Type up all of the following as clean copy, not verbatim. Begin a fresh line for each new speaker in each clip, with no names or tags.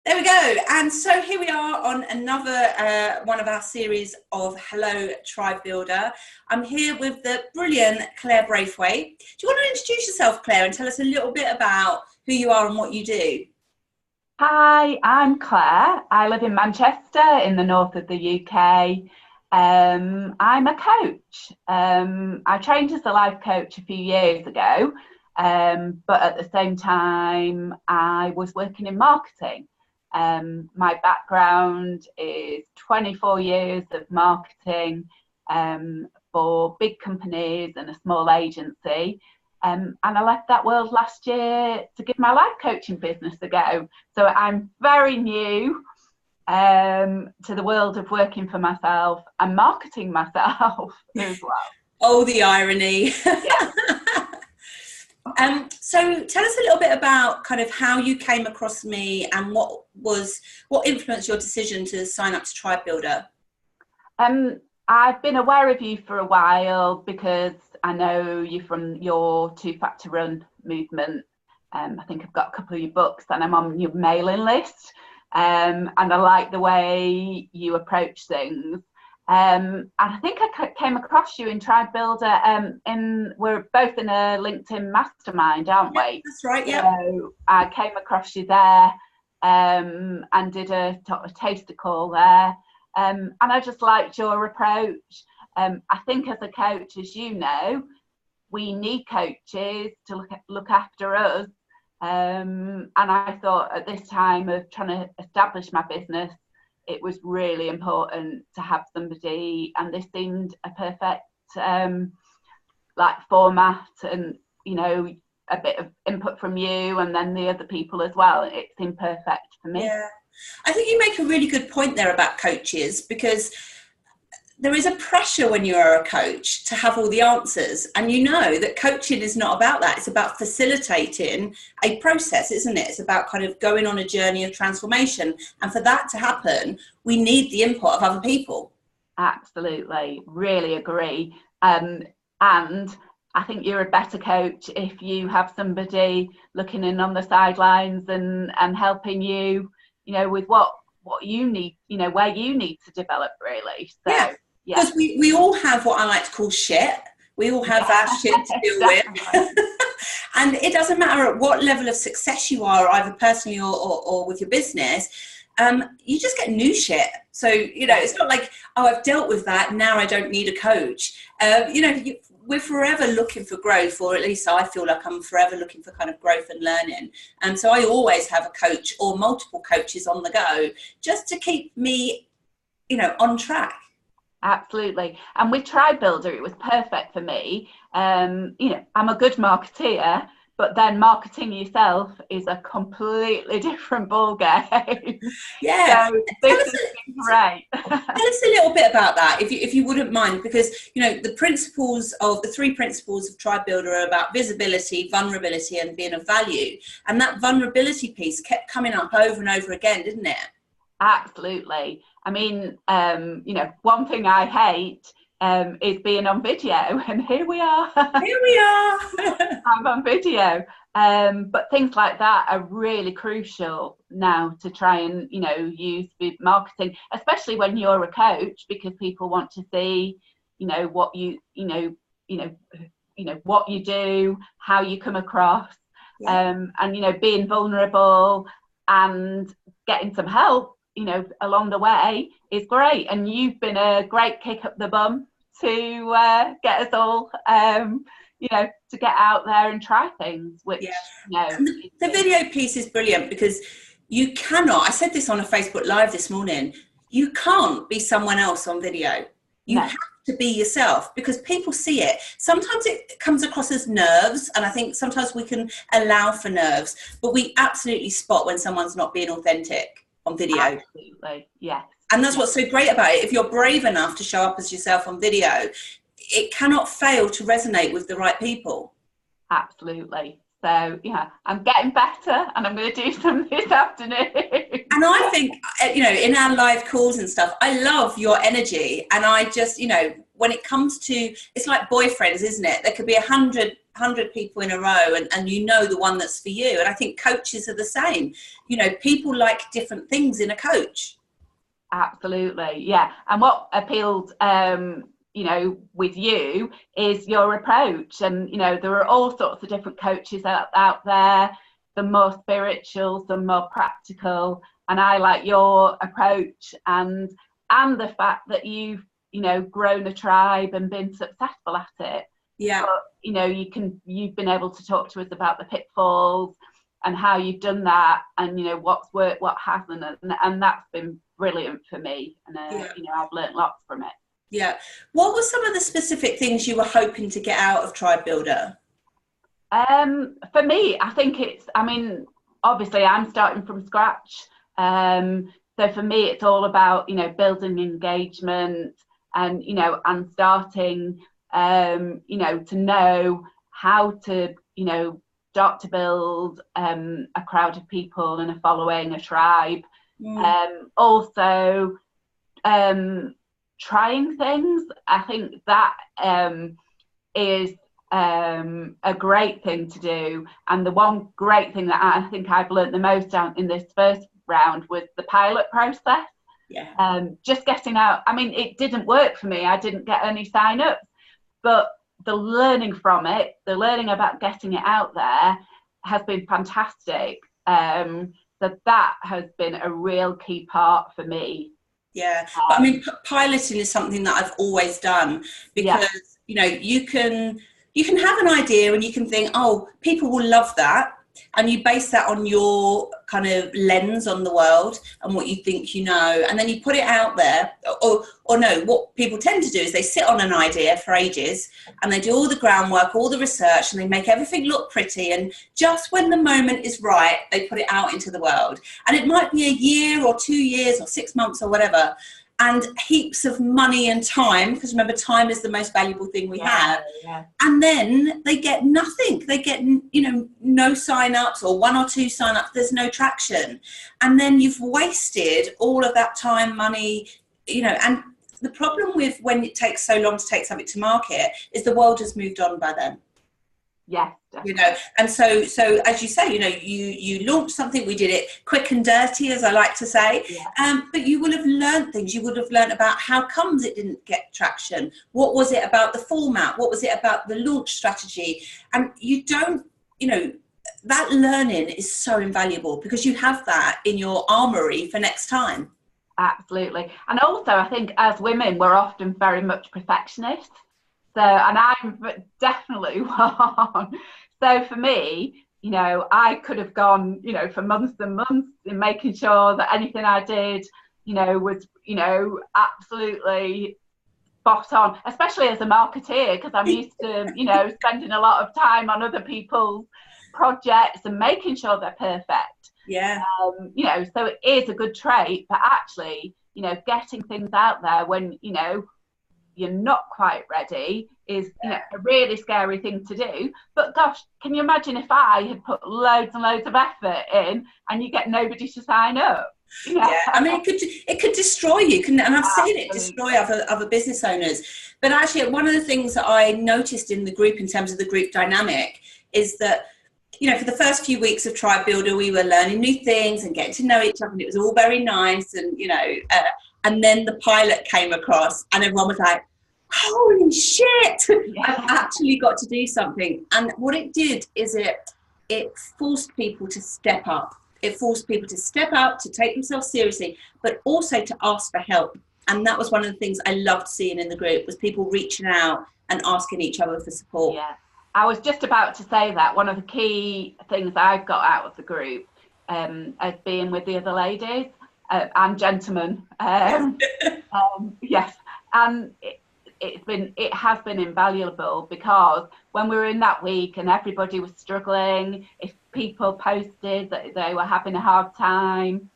There we go. And so here we are on another one of our series of Hello Tribe Builder. I'm here with the brilliant Clare Braithwaite. Do you want to introduce yourself, Clare, and tell us a little bit about who you are and what you do?
Hi, I'm Clare. I live in Manchester in the north of the UK. I'm a coach. I trained as a life coach a few years ago, but at the same time I was working in marketing. My background is 24 years of marketing for big companies and a small agency. And I left that world last year to give my life coaching business a go. So I'm very new to the world of working for myself and marketing myself as well.
Oh, the irony.
Yeah.
So tell us a little bit about kind of how you came across me and what influenced your decision to sign up to Tribe Builder.
I've been aware of you for a while because I know you from your two-factor run movement. I think I've got a couple of your books and I'm on your mailing list. And I like the way you approach things. And I think I came across you in Tribe Builder. We're both in a LinkedIn mastermind, aren't we?
Yeah, that's right, yeah.
So I came across you there and did a taster call there. And I just liked your approach. I think as a coach, as you know, we need coaches to look after us. And I thought at this time of trying to establish my business, it was really important to have somebody, and this seemed a perfect format, and a bit of input from you and then the other people as well. It seemed perfect for me.
Yeah, I think you make a really good point there about coaches, because there is a pressure when you're a coach to have all the answers, and you know that coaching is not about that. It's about facilitating a process, isn't it? It's about kind of going on a journey of transformation, and for that to happen we need the input of other people.
Absolutely, really agree. And I think you're a better coach if you have somebody looking in on the sidelines and helping you, with what you need, where you need to develop, really. So
yeah. Because we all have what I like to call shit. We all have our shit to deal with. And it doesn't matter at what level of success you are, either personally or with your business, you just get new shit. So, it's not like, oh, I've dealt with that, now I don't need a coach. We're forever looking for growth, or at least I feel like I'm forever looking for kind of growth and learning. And so I always have a coach or multiple coaches on the go just to keep me, on track.
Absolutely. And with Tribe Builder, it was perfect for me. I'm a good marketeer, but then marketing yourself is a completely different ballgame.
Yeah.
So this has been great.
Tell us a little bit about that, if you wouldn't mind, because, the three principles of Tribe Builder are about visibility, vulnerability, and being of value. And that vulnerability piece kept coming up over and over again, didn't it?
Absolutely. I mean, one thing I hate is being on video, and here we are.
Here we are.
I'm on video. But things like that are really crucial now to try and, use with marketing, especially when you're a coach, because people want to see, what what you do, how you come across, yeah. And, being vulnerable and getting some help, along the way is great. And you've been a great kick up the bum to get us all, to get out there and try things, which,
the video piece is brilliant, because you cannot, I said this on a Facebook Live this morning, you can't be someone else on video. You have to be yourself, because people see it. Sometimes it comes across as nerves, and I think sometimes we can allow for nerves, but we absolutely spot when someone's not being authentic on video.
Absolutely, yes.
And that's what's so great about it. If you're brave enough to show up as yourself on video, it cannot fail to resonate with the right people.
Absolutely. So, I'm getting better, and I'm going to do some this afternoon.
And I think, in our live calls and stuff, I love your energy. And I just, when it comes to, it's like boyfriends, isn't it? There could be 100 100 people in a row, and you know the one that's for you. And I think coaches are the same. You know, people like different things in a coach.
Absolutely, yeah. And what appealed, you know, with you is your approach. And, you know, there are all sorts of different coaches out there, some more spiritual, some more practical. And I like your approach and the fact that you've, you know, grown a tribe and been successful at it.
Yeah.
But, you know, you've been able to talk to us about the pitfalls and how you've done that, and, you know, what's worked, what hasn't, and that's been brilliant for me. And you know, I've learned lots from it.
Yeah. What were some of the specific things you were hoping to get out of Tribe Builder?
For me, I think I mean, obviously I'm starting from scratch. So for me, it's all about, you know, building engagement and, you know, and starting, you know, to know how to, you know, start to build a crowd of people and a following, a tribe. Also, trying things. I think that is a great thing to do. And the one great thing that I think I've learned the most in this first round was the pilot process.
Yeah.
Just getting out. I mean, it didn't work for me. I didn't get any sign-ups, but the learning from it, the learning about getting it out there has been fantastic. So that has been a real key part for me.
Yeah, but I mean, piloting is something that I've always done, because you know, you can have an idea and you can think, oh, people will love that, and you base that on your kind of lens on the world and what you think you know, and then you put it out there. Or no, what people tend to do is they sit on an idea for ages and they do all the groundwork, all the research, and they make everything look pretty, and just when the moment is right, they put it out into the world. And it might be a year or 2 years or 6 months or whatever, and heaps of money and time, because remember, time is the most valuable thing we have.
Yeah.
And then they get nothing. They get, you know, no sign-ups, or 1 or 2 sign-ups. There's no traction. And then you've wasted all of that time, money, you know. And the problem with when it takes so long to take something to market is the world has moved on by then.
Yes.
You know, and so as you say, you know, you launched something, we did it quick and dirty, as I like to say. But you will have learned things. You would have learned about how comes it didn't get traction. What was it about the format? What was it about the launch strategy? And you don't, you know, that learning is so invaluable, because you have that in your armory for next time.
Absolutely. And also, I think as women, we're often very much perfectionists. So, and I'm definitely one. So for me, you know, I could have gone, you know, for months and months in making sure that anything I did, you know, was, you know, absolutely spot on, especially as a marketeer, because I'm used to, you know, spending a lot of time on other people's projects and making sure they're perfect.
Yeah.
You know, so it is a good trait, but actually, you know, getting things out there when, you know, you're not quite ready is, you know, a really scary thing to do. But gosh, can you imagine if I had put loads and loads of effort in and you get nobody to sign up? You know?
Yeah, I mean, it could destroy you, and I've seen it destroy other business owners. But actually, one of the things that I noticed in the group, in terms of the group dynamic, is that, you know, for the first few weeks of Tribe Builder, we were learning new things and getting to know each other, and it was all very nice. And, you know, and then the pilot came across and everyone was like, holy shit, I've actually got to do something. And what it did is it forced people to step up. It forced people to step up, to take themselves seriously, but also to ask for help. And that was one of the things I loved seeing in the group, was people reaching out and asking each other for support.
Yeah, I was just about to say that one of the key things I've got out of the group, as being with the other ladies and gentlemen, yes, and it has been invaluable, because when we were in that week and everybody was struggling, if people posted that they were having a hard time,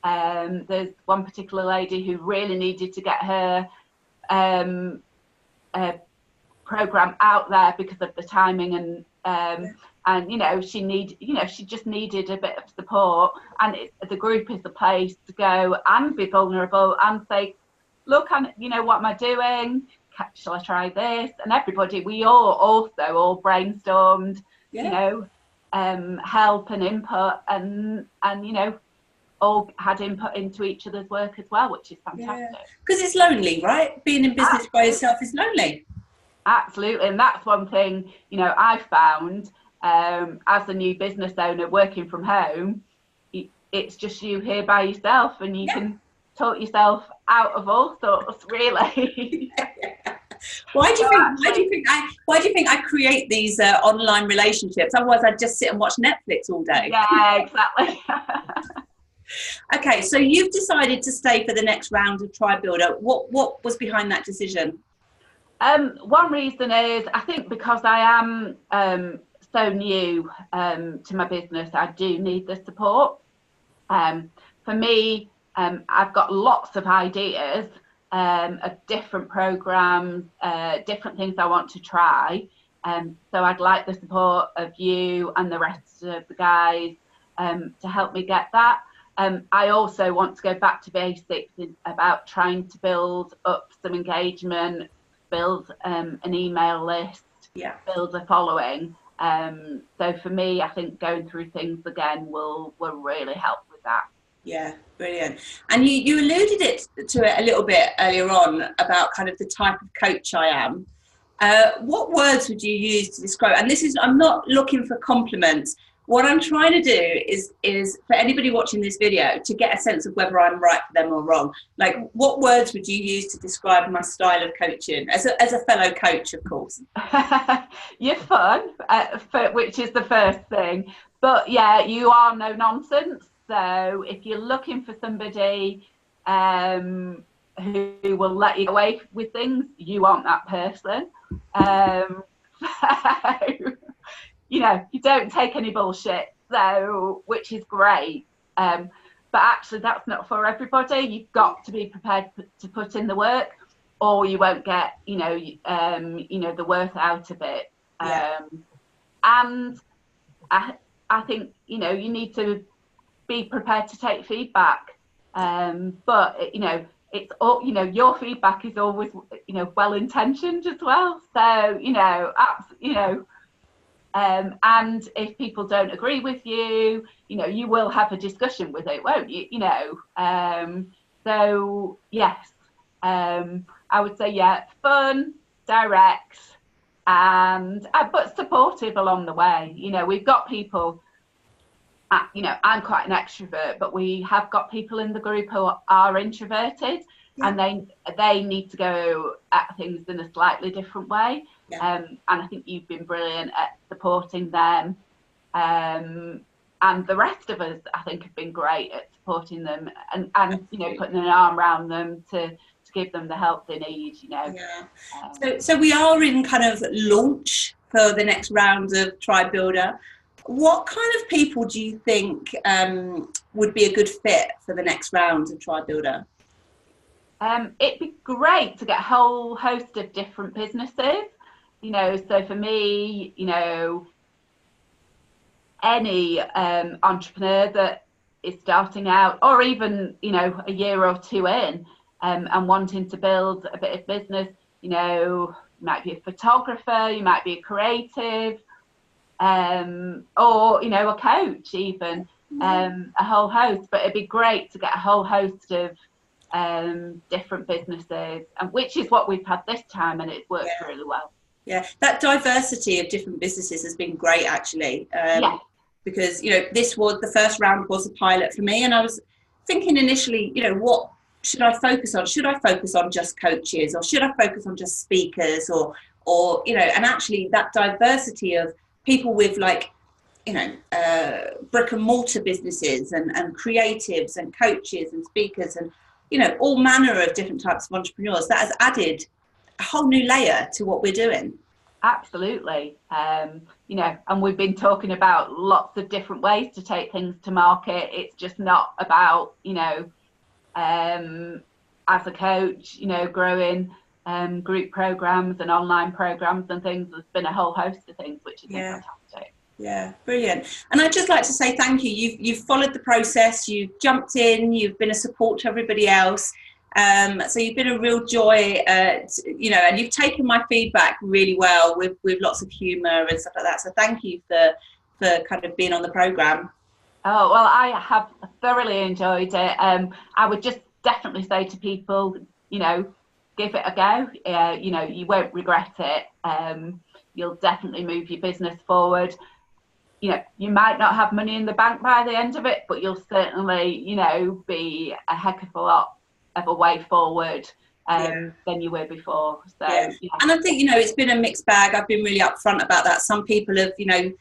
there's one particular lady who really needed to get her program out there because of the timing, and you know, she just needed a bit of support, and the group is the place to go and be vulnerable and say, look, you know, what am I doing? shall I try this? And everybody, we all brainstormed, help and input, and all had input into each other's work as well, which is fantastic.
Because it's lonely, right? Being in business by yourself is lonely.
Absolutely, and that's one thing I found as a new business owner working from home. It's just you here by yourself, and you can talk yourself out of all sorts, really.
Why do you think I create these online relationships? Otherwise, I'd just sit and watch Netflix all day.
Yeah, exactly.
Okay, so you've decided to stay for the next round of Tribe Builder. What was behind that decision?
One reason is, I think, because I am so new to my business, I do need the support. For me, I've got lots of ideas of different programs, different things I want to try. So I'd like the support of you and the rest of the guys to help me get that. I also want to go back to basics about trying to build up some engagement, build an email list, build a following. So for me, I think going through things again will really help with that.
Yeah, brilliant. And you alluded to it a little bit earlier on about kind of the type of coach I am. What words would you use to describe? And I'm not looking for compliments. What I'm trying to do is for anybody watching this video to get a sense of whether I'm right for them or wrong. Like, what words would you use to describe my style of coaching as a fellow coach, of course?
You're fun, which is the first thing. But yeah, you are no nonsense. So if you're looking for somebody who will let you get away with things, you aren't that person. You don't take any bullshit, so, which is great. But actually, that's not for everybody. You've got to be prepared to put in the work, or you won't get, the worth out of it. And I think, you need to be prepared to take feedback. But it's all, your feedback is always, well intentioned as well. So, and if people don't agree with you, you will have a discussion with it, won't you? So yes, I would say, fun, direct, and but supportive along the way. We've got people. I'm quite an extrovert, but we have got people in the group who are introverted, and they need to go at things in a slightly different way. And I think you've been brilliant at supporting them, and the rest of us, I think, have been great at supporting them and putting an arm around them to give them the help they need.
So we are in kind of launch for the next round of Tribe Builder. What kind of people do you think would be a good fit for the next round of Tribe Builder?
It'd be great to get a whole host of different businesses. So for me, any entrepreneur that is starting out, or even, a year or two in, and wanting to build a bit of business, you might be a photographer, you might be a creative, or, a coach even, a whole host. But it'd be great to get a whole host of different businesses, and which is what we've had this time, and it's worked really well.
Yeah, that diversity of different businesses has been great, actually. Because, the first round was a pilot for me, and I was thinking initially, what should I focus on? Should I focus on just coaches, or should I focus on just speakers, or and actually that diversity of people with brick and mortar businesses and creatives and coaches and speakers and, all manner of different types of entrepreneurs, that has added a whole new layer to what we're doing.
Absolutely. And we've been talking about lots of different ways to take things to market. It's just not about, as a coach, growing group programs and online programs and things. There's been a whole host of things, which is fantastic.
Yeah, brilliant. And I'd just like to say thank you. You've followed the process, you've jumped in, you've been a support to everybody else. So you've been a real joy, you know, and you've taken my feedback really well with lots of humour and stuff like that. So thank you for kind of being on the programme.
Oh, well, I have thoroughly enjoyed it. I would just definitely say to people, you know, give it a go. You know, you won't regret it. You'll definitely move your business forward. You know, you might not have money in the bank by the end of it, but you'll certainly, you know, be a heck of a lot of a way forward than you were before. So, yeah.
And I think, you know, it's been a mixed bag. I've been really upfront about that. Some people have, you know,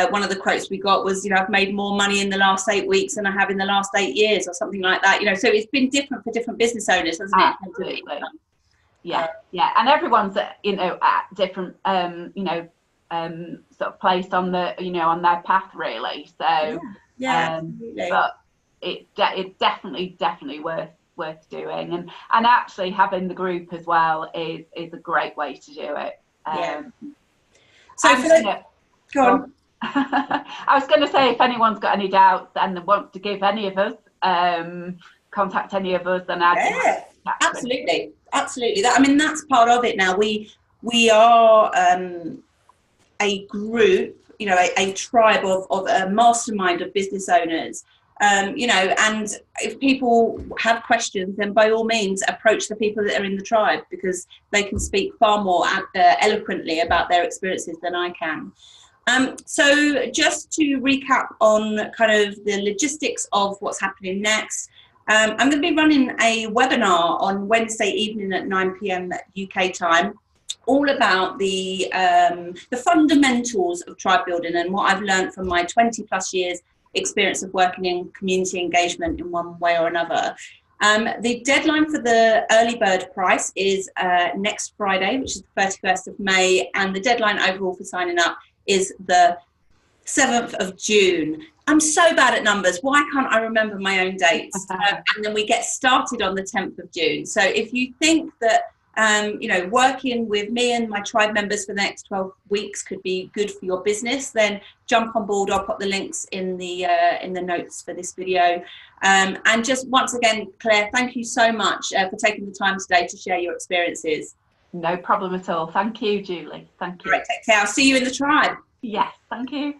one of the quotes we got was, you know, I've made more money in the last 8 weeks than I have in the last 8 years, or something like that. You know, so it's been different for different business owners, hasn't it?
Absolutely. Yeah. And everyone's, you know, at different, you know, sort of place on the, you know, on their path, really. So, but it's definitely worth doing, and actually having the group as well is a great way to do it.
So go on.
I was going to say, if anyone's got any doubts and wants to give any of us, contact any of us, then
absolutely. That, I mean, that's part of it now. We are a group, you know, a tribe of a mastermind of business owners. You know, and if people have questions, then by all means approach the people that are in the tribe, because they can speak far more eloquently about their experiences than I can. So just to recap on kind of the logistics of what's happening next, I'm going to be running a webinar on Wednesday evening at 9 p.m. UK time, all about the fundamentals of tribe building and what I've learned from my 20 plus years experience of working in community engagement in one way or another. The deadline for the early bird price is next Friday, which is the 31st of May, and the deadline overall for signing up is the 7th of June. I'm so bad at numbers. Why can't I remember my own dates? And then we get started on the 10th of June. So if you think that you know, working with me and my tribe members for the next 12 weeks could be good for your business, then jump on board. I'll put the links in the notes for this video. And just once again, Claire, thank you so much for taking the time today to share your experiences.
No problem at all. Thank you, Julie. Thank you.
All right, take care. I'll see you in the tribe.
Yes, thank you.